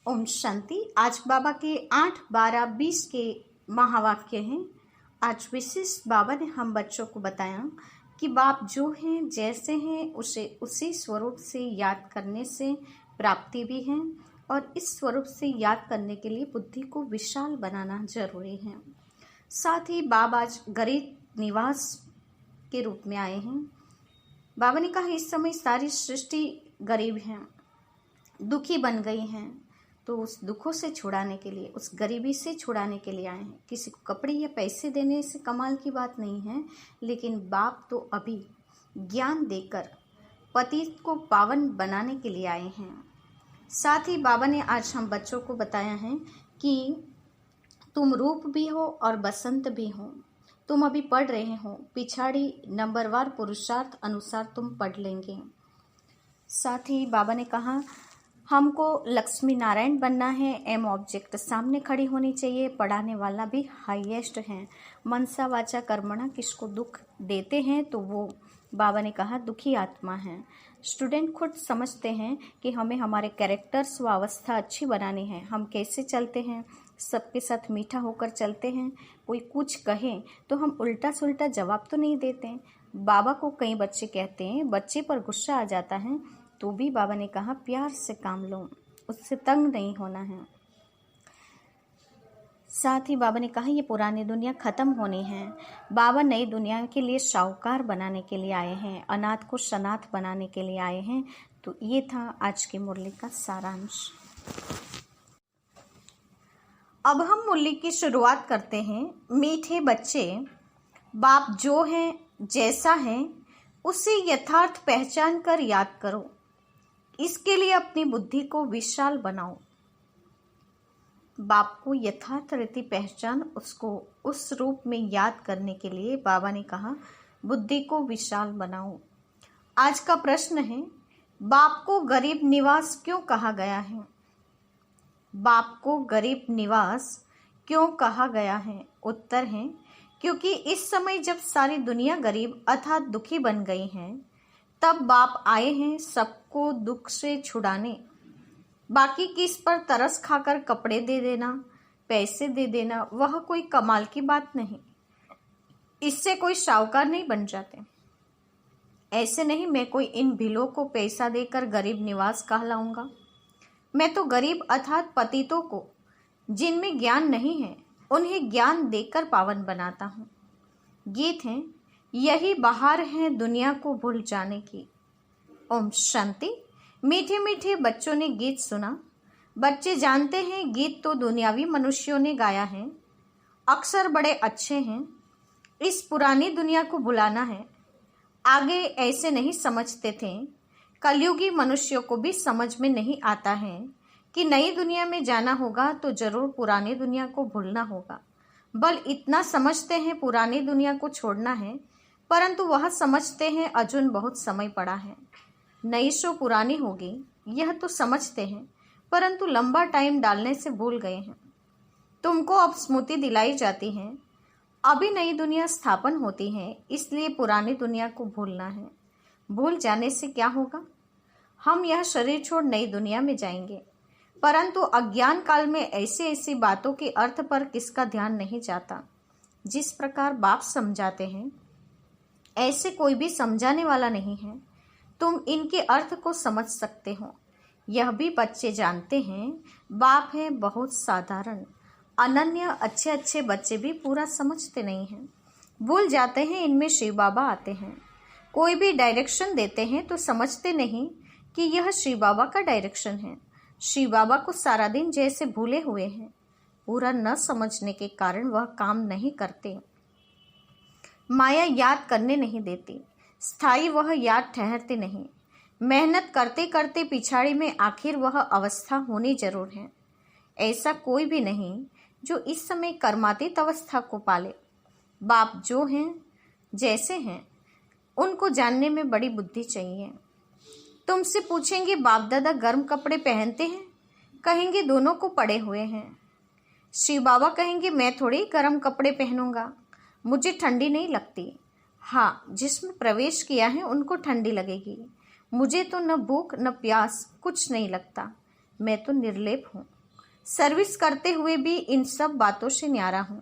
ओम शांति। आज बाबा के 8, 12, 20 के महावाक्य हैं। आज विशेष बाबा ने हम बच्चों को बताया कि बाप जो हैं जैसे हैं उसे उसी स्वरूप से याद करने से प्राप्ति भी है, और इस स्वरूप से याद करने के लिए बुद्धि को विशाल बनाना जरूरी है। साथ ही बाबा आज गरीब निवास के रूप में आए हैं। बाबा ने कहा इस समय सारी सृष्टि गरीब है, दुखी बन गई हैं, तो उस दुखों से छुड़ाने के लिए, उस गरीबी से छुड़ाने के लिए आए हैं। किसी को कपड़े या पैसे देने से कमाल की बात नहीं है, लेकिन बाप तो अभी ज्ञान देकर पतित को पावन बनाने के लिए आए हैं। साथ ही बाबा ने आज हम बच्चों को बताया है कि तुम रूप भी हो और बसंत भी हो। तुम अभी पढ़ रहे हो, पिछाड़ी नंबरवार पुरुषार्थ अनुसार तुम पढ़ लेंगे। साथ ही बाबा ने कहा हमको लक्ष्मी नारायण बनना है। एम ऑब्जेक्ट सामने खड़ी होनी चाहिए। पढ़ाने वाला भी हाईएस्ट है। मनसा वाचा कर्मणा किसको दुख देते हैं तो वो बाबा ने कहा दुखी आत्मा है। स्टूडेंट खुद समझते हैं कि हमें हमारे कैरेक्टर्स व अवस्था अच्छी बनानी है। हम कैसे चलते हैं, सबके साथ मीठा होकर चलते हैं। कोई कुछ कहे तो हम उल्टा सुल्टा जवाब तो नहीं देते। बाबा को कई बच्चे कहते हैं, बच्चे पर गुस्सा आ जाता है तो भी बाबा ने कहा प्यार से काम लो, उससे तंग नहीं होना है। साथ ही बाबा ने कहा ये पुरानी दुनिया खत्म होनी है। बाबा नई दुनिया के लिए साहूकार बनाने के लिए आए हैं, अनाथ को सनाथ बनाने के लिए आए हैं। तो ये था आज की मुरली का सारांश। अब हम मुरली की शुरुआत करते हैं। मीठे बच्चे, बाप जो है जैसा है उसे यथार्थ पहचान कर याद करो। इसके लिए अपनी बुद्धि को विशाल बनाओ। बाप को यथार्थ रीति पहचान, उसको उस रूप में याद करने के लिए बाबा ने कहा बुद्धि को विशाल बनाओ। आज का प्रश्न है, बाप को गरीब निवास क्यों कहा गया है? बाप को गरीब निवास क्यों कहा गया है? उत्तर है क्योंकि इस समय जब सारी दुनिया गरीब अर्थात दुखी बन गई है, तब बाप आए हैं सबको दुख से छुड़ाने। बाकी किस पर तरस खाकर कपड़े दे देना, पैसे दे देना, वह कोई कमाल की बात नहीं। इससे कोई साहूकार नहीं बन जाते। ऐसे नहीं मैं कोई इन भीलों को पैसा देकर गरीब निवास कहलाऊंगा। मैं तो गरीब अर्थात पतितों को, जिनमें ज्ञान नहीं है, उन्हें ज्ञान देकर पावन बनाता हूँ। गीत है, यही बहार है दुनिया को भूल जाने की। ओम शांति। मीठे मीठे बच्चों ने गीत सुना। बच्चे जानते हैं गीत तो दुनियावी मनुष्यों ने गाया है, अक्सर बड़े अच्छे हैं। इस पुरानी दुनिया को भुलाना है। आगे ऐसे नहीं समझते थे। कलयुगी मनुष्यों को भी समझ में नहीं आता है कि नई दुनिया में जाना होगा तो जरूर पुरानी दुनिया को भूलना होगा। बल इतना समझते हैं पुरानी दुनिया को छोड़ना है, परंतु वह समझते हैं अजुन बहुत समय पड़ा है। नई शो पुरानी होगी यह तो समझते हैं, परंतु लंबा टाइम डालने से भूल गए हैं। तुमको अब स्मृति दिलाई जाती है, अभी नई दुनिया स्थापन होती है, इसलिए पुरानी दुनिया को भूलना है। भूल जाने से क्या होगा? हम यह शरीर छोड़ नई दुनिया में जाएंगे, परंतु अज्ञान काल में ऐसी ऐसी बातों के अर्थ पर किसका ध्यान नहीं जाता। जिस प्रकार बाप समझाते हैं ऐसे कोई भी समझाने वाला नहीं है। तुम इनके अर्थ को समझ सकते हो, यह भी बच्चे जानते हैं। बाप है बहुत साधारण, अनन्य। अच्छे अच्छे बच्चे भी पूरा समझते नहीं हैं, भूल जाते हैं इनमें शिव बाबा आते हैं। कोई भी डायरेक्शन देते हैं तो समझते नहीं कि यह शिव बाबा का डायरेक्शन है। शिव बाबा को सारा दिन जैसे भूले हुए हैं। पूरा न समझने के कारण वह काम नहीं करते। माया याद करने नहीं देती, स्थायी वह याद ठहरते नहीं। मेहनत करते करते पिछाड़ी में आखिर वह अवस्था होनी जरूर है। ऐसा कोई भी नहीं जो इस समय कर्मातीत अवस्था को पाले। बाप जो हैं जैसे हैं उनको जानने में बड़ी बुद्धि चाहिए। तुमसे पूछेंगे बाप दादा गर्म कपड़े पहनते हैं? कहेंगे दोनों को पड़े हुए हैं। शिव बाबा कहेंगे मैं थोड़ी गर्म कपड़े पहनूंगा, मुझे ठंडी नहीं लगती। हाँ, जिसमें प्रवेश किया है उनको ठंडी लगेगी। मुझे तो न भूख न प्यास कुछ नहीं लगता, मैं तो निर्लेप हूँ। सर्विस करते हुए भी इन सब बातों से न्यारा हूँ।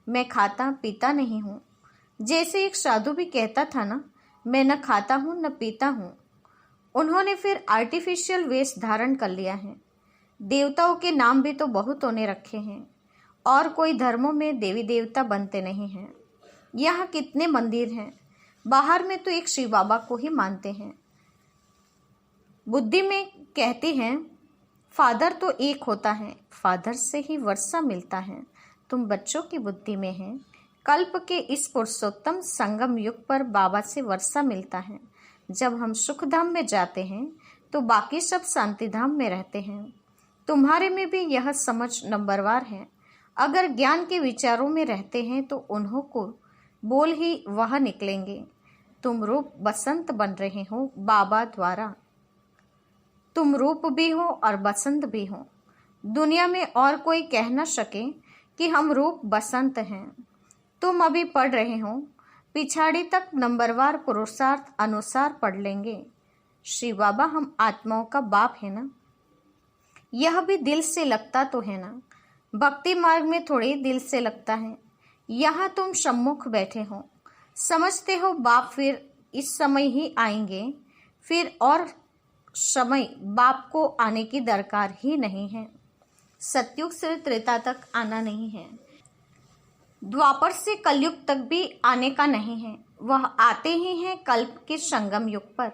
मैं खाता पीता नहीं हूँ। जैसे एक साधु भी कहता था ना, मैं न खाता हूँ न पीता हूँ। उन्होंने फिर आर्टिफिशियल वेश धारण कर लिया है। देवताओं के नाम भी तो बहुत होने रखे हैं, और कोई धर्मों में देवी देवता बनते नहीं हैं। यहाँ कितने मंदिर हैं, बाहर में तो एक शिव बाबा को ही मानते हैं। बुद्धि में कहते हैं फादर तो एक होता है, फादर से ही वर्षा मिलता है। तुम बच्चों की बुद्धि में है, कल्प के इस पुरुषोत्तम संगम युग पर बाबा से वर्षा मिलता है। जब हम सुख धाम में जाते हैं तो बाकी सब शांति धाम में रहते हैं। तुम्हारे में भी यह समझ नंबरवार है। अगर ज्ञान के विचारों में रहते हैं तो उन्हों को बोल ही वह निकलेंगे। तुम रूप बसंत बन रहे हो बाबा द्वारा। तुम रूप भी हो और बसंत भी हो। दुनिया में और कोई कह न सके कि हम रूप बसंत हैं। तुम अभी पढ़ रहे हो, पिछाड़ी तक नंबरवार पुरुषार्थ अनुसार पढ़ लेंगे। श्री बाबा हम आत्माओं का बाप है ना, यह भी दिल से लगता तो है ना। भक्ति मार्ग में थोड़ी दिल से लगता है। यहाँ तुम सम्मुख बैठे हो, समझते हो बाप फिर इस समय ही आएंगे, फिर और समय बाप को आने की दरकार ही नहीं है। सतयुग से त्रेता तक आना नहीं है, द्वापर से कलयुग तक भी आने का नहीं है। वह आते ही हैं कल्प के संगम युग पर।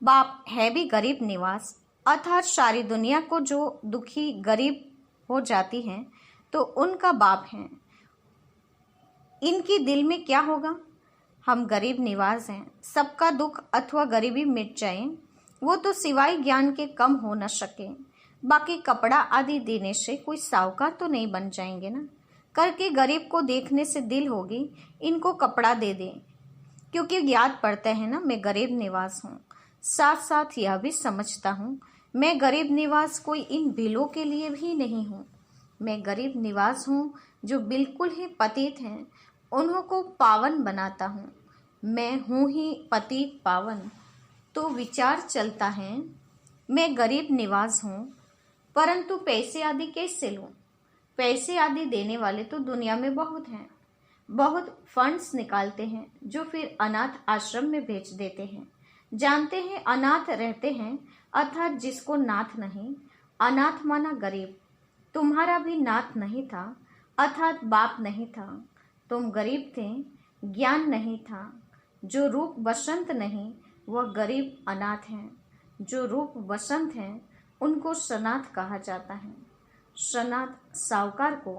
बाप है भी गरीब निवास, अर्थात सारी दुनिया को जो दुखी गरीब हो जाती हैं तो उनका बाप है। इनकी दिल में क्या होगा? हम गरीब निवास हैं, सबका दुख अथवा गरीबी मिट जाए, वो तो सिवाय ज्ञान के कम हो न सके। बाकी कपड़ा आदि देने से कोई साहूकार तो नहीं बन जाएंगे ना। करके गरीब को देखने से दिल होगी इनको कपड़ा दे दें, क्योंकि याद पड़ता है ना मैं गरीब निवास हूँ। साथ साथ यह भी समझता हूँ मैं गरीब निवास कोई इन भीलों के लिए भी नहीं हूँ। मैं गरीब निवास हूँ जो बिल्कुल ही पतित हैं, उन्हों को पावन बनाता हूँ। मैं हूँ ही पतित पावन। तो विचार चलता है मैं गरीब निवास हूँ, परंतु पैसे आदि कैसे लूँ? पैसे आदि देने वाले तो दुनिया में बहुत हैं। बहुत फंड्स निकालते हैं जो फिर अनाथ आश्रम में भेज देते हैं। जानते हैं अनाथ रहते हैं, अर्थात जिसको नाथ नहीं। अनाथ माना गरीब। तुम्हारा भी नाथ नहीं था, अर्थात बाप नहीं था। तुम गरीब थे, ज्ञान नहीं था। जो रूप बसंत नहीं वह गरीब अनाथ हैं। जो रूप बसंत हैं उनको सनाथ कहा जाता है। सनाथ साहूकार को,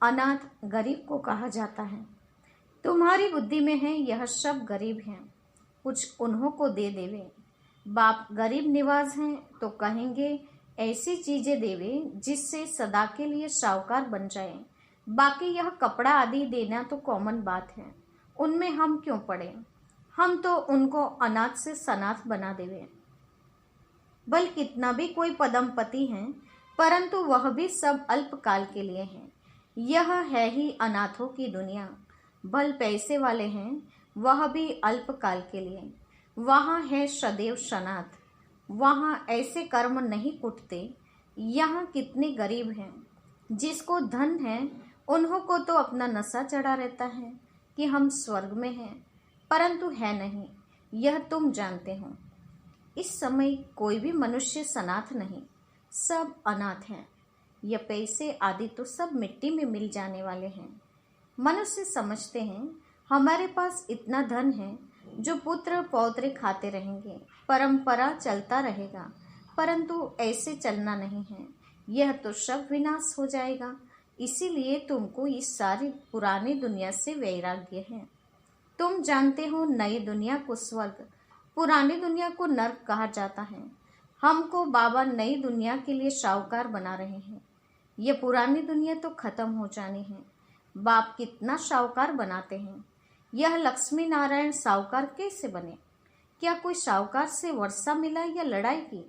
अनाथ गरीब को कहा जाता है। तुम्हारी बुद्धि में है यह सब गरीब हैं, कुछ उन्हों को दे देवे। बाप गरीब निवास हैं तो कहेंगे ऐसी चीजें देवे जिससे सदा के लिए साहूकार बन जाए। बाकी यह कपड़ा आदि देना तो कॉमन बात है, उनमें हम क्यों पड़े? हम तो उनको अनाथ से सनाथ बना देवे। बल कितना भी कोई पदमपति हैं, परंतु वह भी सब अल्पकाल के लिए हैं। यह है ही अनाथों की दुनिया। बल पैसे वाले हैं, वह भी अल्पकाल के लिए। वहाँ है सदैव सनाथ। वहाँ ऐसे कर्म नहीं कुटते। यहाँ कितने गरीब हैं, जिसको धन है उन्हों को तो अपना नशा चढ़ा रहता है कि हम स्वर्ग में हैं, परंतु है नहीं। यह तुम जानते हो। इस समय कोई भी मनुष्य सनाथ नहीं, सब अनाथ हैं। यह पैसे आदि तो सब मिट्टी में मिल जाने वाले हैं। मनुष्य समझते हैं हमारे पास इतना धन है जो पुत्र पौत्र खाते रहेंगे, परंपरा चलता रहेगा, परंतु ऐसे चलना नहीं है। यह तो सब विनाश हो जाएगा। इसीलिए तुमको इस सारी पुरानी दुनिया से वैराग्य है। तुम जानते हो नई दुनिया को स्वर्ग, पुरानी दुनिया को नर्क कहा जाता है। हमको बाबा नई दुनिया के लिए साहूकार बना रहे हैं। यह पुरानी दुनिया तो खत्म हो जानी है। बाप कितना साहूकार बनाते हैं। यह लक्ष्मी नारायण साहूकार कैसे बने? क्या कोई साहूकार से वर्षा मिला या लड़ाई की?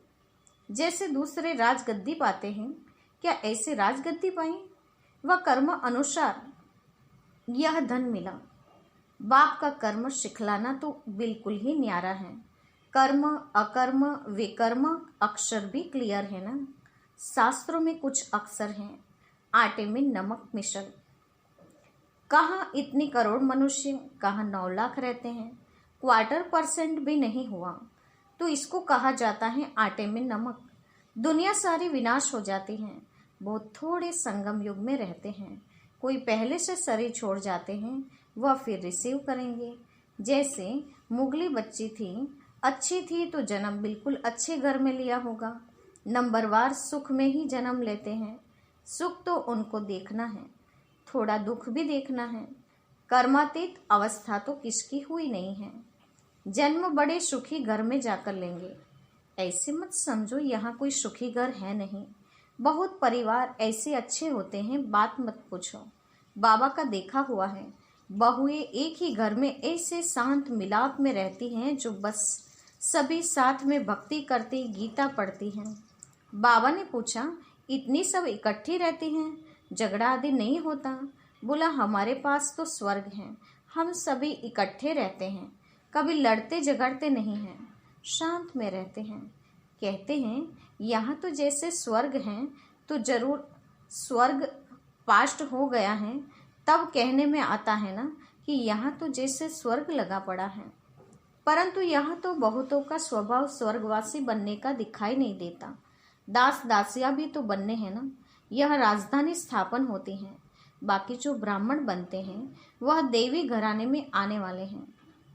जैसे दूसरे राजगद्दी पाते हैं, क्या ऐसे राजगद्दी पाई? वह कर्म अनुसार यह धन मिला। बाप का कर्म सिखलाना तो बिल्कुल ही न्यारा है। कर्म, अकर्म, विकर्म अक्षर भी क्लियर है ना। शास्त्रों में कुछ अक्षर हैं, आटे में नमक मिश्र। कहाँ इतनी करोड़ मनुष्य, कहाँ 9 लाख रहते हैं, 0.25% भी नहीं हुआ, तो इसको कहा जाता है आटे में नमक। दुनिया सारी विनाश हो जाती है, बहुत थोड़े संगम युग में रहते हैं। कोई पहले से शरीर छोड़ जाते हैं, वह फिर रिसीव करेंगे। जैसे मुगली बच्ची थी, अच्छी थी तो जन्म बिल्कुल अच्छे घर में लिया होगा। नंबरवार सुख में ही जन्म लेते हैं। सुख तो उनको देखना है, थोड़ा दुख भी देखना है। कर्मातीत अवस्था तो किसकी हुई नहीं है। जन्म बड़े सुखी घर में जाकर लेंगे। ऐसे मत समझो यहाँ कोई सुखी घर है नहीं। बहुत परिवार ऐसे अच्छे होते हैं, बात मत पूछो। बाबा का देखा हुआ है, बहुएं एक ही घर में ऐसे शांत मिलाप में रहती हैं जो बस सभी साथ में भक्ति करती, गीता पढ़ती हैं। बाबा ने पूछा, इतनी सब इकट्ठी रहती हैं, झगड़ा आदि नहीं होता? बोला, हमारे पास तो स्वर्ग है, हम सभी इकट्ठे रहते हैं, कभी लड़ते झगड़ते नहीं हैं, शांत में रहते हैं। कहते हैं यहाँ तो जैसे स्वर्ग हैं, तो जरूर स्वर्ग पास्ट हो गया है, तब कहने में आता है ना कि यहाँ तो जैसे स्वर्ग लगा पड़ा है। परंतु यहाँ तो बहुतों का स्वभाव स्वर्गवासी बनने का दिखाई नहीं देता। दास दासियां भी तो बनने हैं ना। यह राजधानी स्थापन होती हैं। बाकी जो ब्राह्मण बनते हैं वह देवी घराने में आने वाले हैं।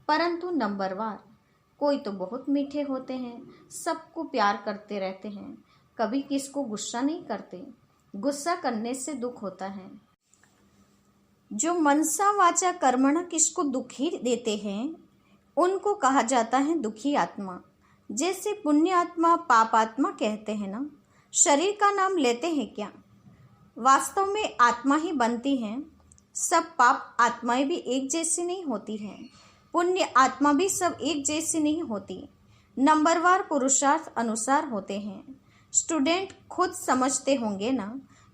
परंतु नंबरवार कोई तो बहुत मीठे होते हैं, सबको प्यार करते रहते हैं, कभी किसको गुस्सा नहीं करते। गुस्सा करने से दुख होता है। जो मनसा वाचा कर्मणा किसको दुखी देते हैं, उनको कहा जाता है दुखी आत्मा। जैसे पुण्य आत्मा, पाप आत्मा कहते हैं ना। शरीर का नाम लेते हैं क्या? वास्तव में आत्मा ही बनती हैं। सब पाप आत्माएं भी एक जैसी नहीं होती हैं, पुण्य आत्मा भी सब एक जैसी नहीं होती। नंबरवार पुरुषार्थ अनुसार होते हैं। स्टूडेंट खुद समझते होंगे ना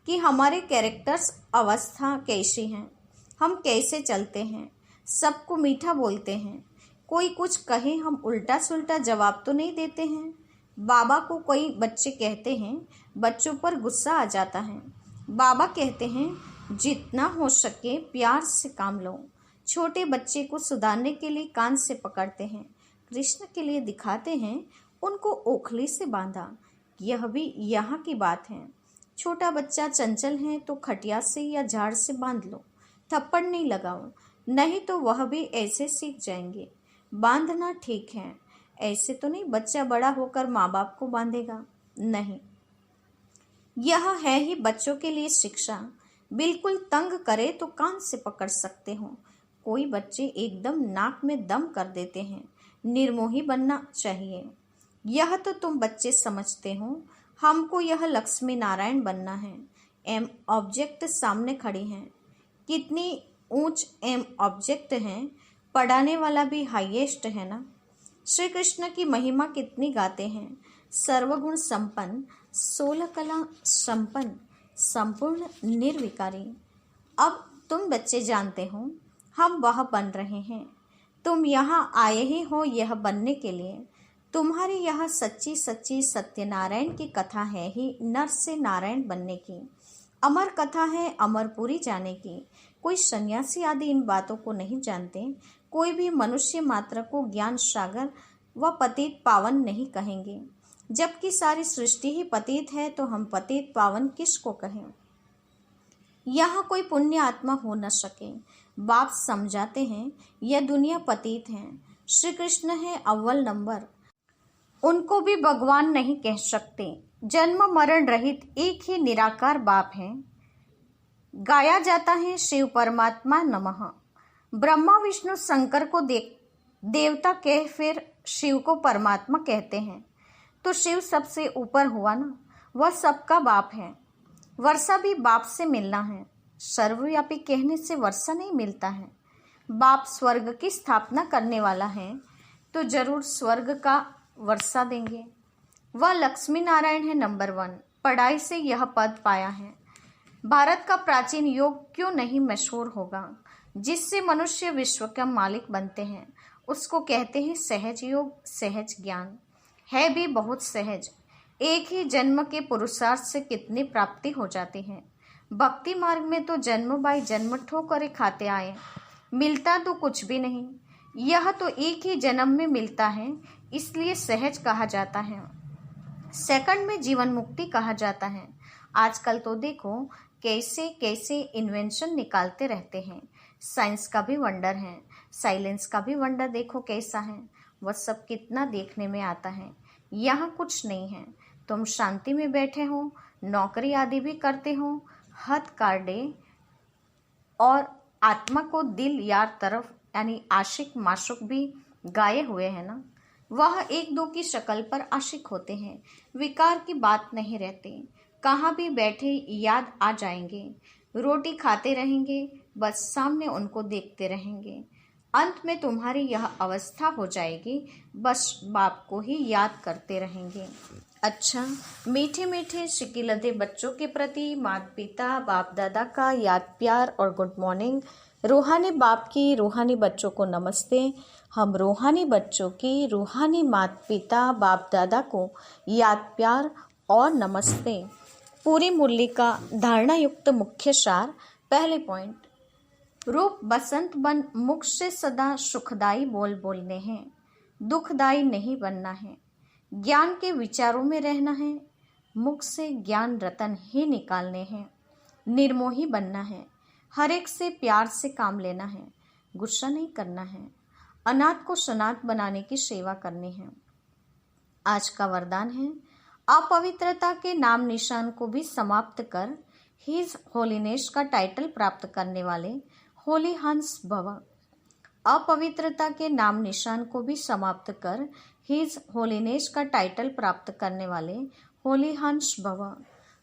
कि हमारे कैरेक्टर्स अवस्था कैसी हैं, हम कैसे चलते हैं, सबको मीठा बोलते हैं। कोई कुछ कहे हम उल्टा सुल्टा जवाब तो नहीं देते हैं। बाबा को कोई बच्चे कहते हैं, बच्चों पर गुस्सा आ जाता है। बाबा कहते हैं जितना हो सके प्यार से काम लो। छोटे बच्चे को सुधारने के लिए कान से पकड़ते हैं, कृष्ण के लिए दिखाते हैं, उनको ओखली से बांधा। यह भी यहाँ की बात है। छोटा बच्चा चंचल है तो खटिया से या झाड़ से बांध लो, थप्पड़ नहीं लगाओ, नहीं तो वह भी ऐसे सीख जाएंगे। बांधना ठीक है, ऐसे तो नहीं बच्चा बड़ा होकर माँ बाप को बांधेगा, नहीं। यह है ही बच्चों के लिए शिक्षा। बिल्कुल तंग करे तो कान से पकड़ सकते हो। कोई बच्चे एकदम नाक में दम कर देते हैं, निर्मोही बनना चाहिए। यह तो तुम बच्चे समझते हो, हमको यह लक्ष्मी नारायण बनना है। एम ऑब्जेक्ट सामने खड़ी हैं, कितनी ऊंच एम ऑब्जेक्ट हैं, पढ़ाने वाला भी हाईएस्ट है ना। श्री कृष्ण की महिमा कितनी गाते हैं, सर्वगुण संपन्न, 16 कला संपन्न, संपूर्ण निर्विकारी। अब तुम बच्चे जानते हो हम वह बन रहे हैं। तुम यहाँ आए ही हो यह बनने के लिए। तुम्हारी यह सच्ची सच्ची सत्यनारायण की कथा है ही नर से नारायण बनने की। अमर कथा है अमरपुरी जाने की। कोई सन्यासी आदि इन बातों को नहीं जानते। कोई भी मनुष्य मात्र को ज्ञान सागर व पतित पावन नहीं कहेंगे। जबकि सारी सृष्टि ही पतित है तो हम पतित पावन किसको कहें? यहाँ कोई पुण्य आत्मा हो न सके। बाप समझाते हैं यह दुनिया पतित है। श्री कृष्ण है अव्वल नंबर, उनको भी भगवान नहीं कह सकते। जन्म मरण रहित एक ही निराकार बाप है। गाया जाता है शिव परमात्मा नमः। ब्रह्मा विष्णु शंकर को देवता कह फिर शिव को परमात्मा कहते हैं, तो शिव सबसे ऊपर हुआ ना, वह सबका बाप है। वर्षा भी बाप से मिलना है। सर्वव्यापी कहने से वर्षा नहीं मिलता है। बाप स्वर्ग की स्थापना करने वाला है तो जरूर स्वर्ग का वर्षा देंगे। वह लक्ष्मी नारायण है नंबर 1। पढ़ाई से यह पद पाया है। भारत का प्राचीन योग क्यों नहीं मशहूर होगा? जिससे मनुष्य विश्व का मालिक बनते हैं उसको कहते हैं सहज योग, सहज ज्ञान। है भी बहुत सहज। एक ही जन्म के पुरुषार्थ से कितनी प्राप्ति हो जाती है। भक्ति मार्ग में तो जन्म बाई जन्म ठोकरें खाते आए, मिलता तो कुछ भी नहीं। यह तो एक ही जन्म में मिलता है, इसलिए सहज कहा जाता है, सेकंड में जीवन मुक्ति कहा जाता है। आजकल तो देखो कैसे कैसे इन्वेंशन निकालते रहते हैं। साइंस का भी वंडर है, साइलेंस का भी वंडर देखो कैसा है। वह सब कितना देखने में आता है। यहाँ कुछ नहीं है, तुम शांति में बैठे हो, नौकरी आदि भी करते हो, हद काटे और आत्मा को दिल यार तरफ यानी आशिक माशुक भी गाए हुए हैं ना। वह एक दो की शक्ल पर आशिक होते हैं, विकार की बात नहीं रहती। कहाँ भी बैठे याद आ जाएंगे, रोटी खाते रहेंगे, बस सामने उनको देखते रहेंगे। अंत में तुम्हारी यह अवस्था हो जाएगी, बस बाप को ही याद करते रहेंगे। अच्छा, मीठे मीठे शिकिलते बच्चों के प्रति माता पिता बाप दादा का याद प्यार और गुड मॉर्निंग। रूहानी बाप की रूहानी बच्चों को नमस्ते। हम रूहानी बच्चों की रूहानी माता पिता बाप दादा को याद प्यार और नमस्ते। पूरी मुरली का धारणा युक्त मुख्य सार। पहले पॉइंट, रूप बसंत बन मुख से सदा सुखदाई बोल बोलने हैं, दुखदाई नहीं बनना है। ज्ञान के विचारों में रहना है, मुख से ज्ञान रतन ही निकालने हैं। निर्मोही बनना है, हर एक से प्यार से काम लेना है, गुस्सा नहीं करना है। अनाथ को सनाथ बनाने की सेवा करनी है। आज का वरदान है, अपवित्रता के नाम निशान को भी समाप्त कर हिज होलीनेस का टाइटल प्राप्त करने वाले होली हंस भव। अपवित्रता के नाम निशान को भी समाप्त कर हिज होलीनेस का टाइटल प्राप्त करने वाले होली हंस भव।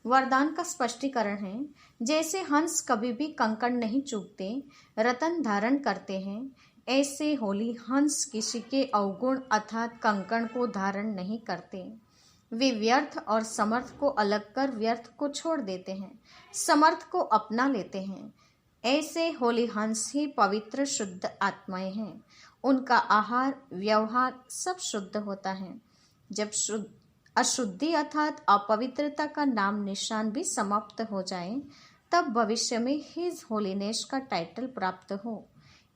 वरदान का स्पष्टीकरण है, जैसे हंस कभी भी कंकड़ नहीं चूकते, रतन धारण करते हैं, ऐसे होली हंस किसी के अवगुण अर्थात कंकड़ को धारण नहीं करते। वे व्यर्थ और समर्थ को अलग कर व्यर्थ को छोड़ देते हैं, समर्थ को अपना लेते हैं। ऐसे होली हंस ही पवित्र शुद्ध आत्माएं हैं। उनका आहार व्यवहार सब शुद्ध होता है। जब अशुद्धि अर्थात अपवित्रता का नाम निशान भी समाप्त हो जाए, तब भविष्य में हिज होलीनेस का टाइटल प्राप्त हो।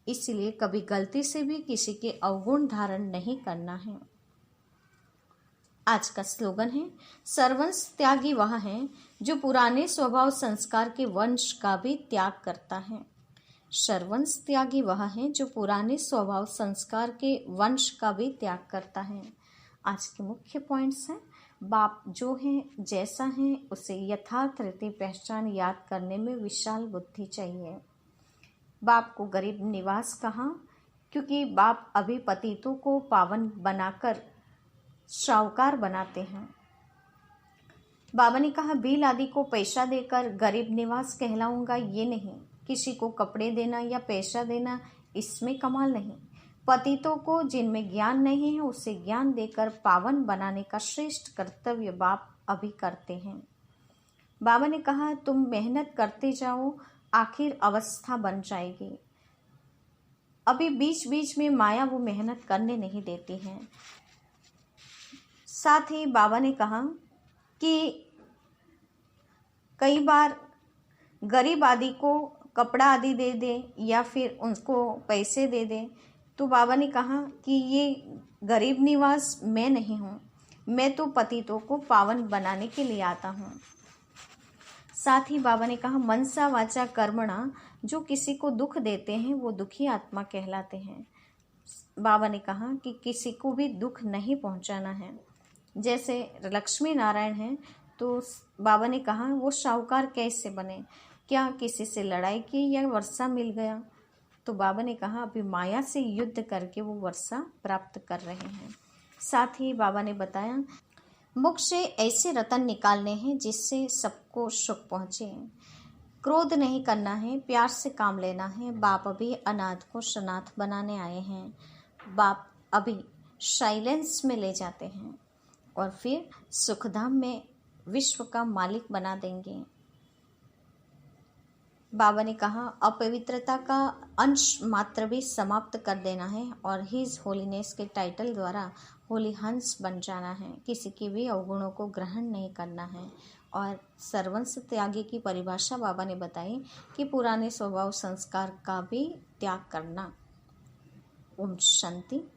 इसलिए कभी गलती से भी किसी के अवगुण धारण नहीं करना है। आज का स्लोगन है, सर्वंश त्यागी वह है जो पुराने स्वभाव संस्कार के वंश का भी त्याग करता है। सर्वंश त्यागी वह है जो पुराने स्वभाव संस्कार के वंश का भी त्याग करता है। आज के मुख्य पॉइंट्स हैं, बाप जो है जैसा है उसे यथार्थ रीति पहचान याद करने में विशाल बुद्धि चाहिए। बाप को गरीब निवास कहा क्योंकि बाप अभी पतितों को पावन बनाकर शाहूकार बनाते हैं। बाबा ने कहा, बिल आदि को पैसा देकर गरीब निवास कहलाऊंगा ये नहीं। किसी को कपड़े देना या पैसा देना इसमें कमाल नहीं। पतितों को जिनमें ज्ञान नहीं है उसे ज्ञान देकर पावन बनाने का श्रेष्ठ कर्तव्य बाप अभी करते हैं। बाबा ने कहा, तुम मेहनत करते जाओ, आखिर अवस्था बन जाएगी। अभी बीच बीच में माया वो मेहनत करने नहीं देती है। साथ ही बाबा ने कहा कि कई बार गरीब आदि को कपड़ा आदि दे दे या फिर उनको पैसे दे दे, तो बाबा ने कहा कि ये गरीब निवास मैं नहीं हूँ, मैं तो पतितों को पावन बनाने के लिए आता हूँ। साथ ही बाबा ने कहा, मनसा वाचा कर्मणा जो किसी को दुख देते हैं वो दुखी आत्मा कहलाते हैं। बाबा ने कहा कि किसी को भी दुख नहीं पहुँचाना है। जैसे लक्ष्मी नारायण हैं तो बाबा ने कहा वो शाहूकार कैसे बने, क्या किसी से लड़ाई की या वर्षा मिल गया? तो बाबा ने कहा अभी माया से युद्ध करके वो वर्षा प्राप्त कर रहे हैं। साथ ही बाबा ने बताया मुख से ऐसे रतन निकालने हैं जिससे सबको सुख पहुँचे। क्रोध नहीं करना है, प्यार से काम लेना है। बाप अभी अनाथ को सनाथ बनाने आए हैं। बाप अभी साइलेंस में ले जाते हैं और फिर सुखधाम में विश्व का मालिक बना देंगे। बाबा ने कहा अपवित्रता का अंश मात्र भी समाप्त कर देना है और हिज होलीनेस के टाइटल द्वारा होली हंस बन जाना है, किसी के भी अवगुणों को ग्रहण नहीं करना है। और सर्वंस त्यागी की परिभाषा बाबा ने बताई कि पुराने स्वभाव संस्कार का भी त्याग करना। ओम शांति।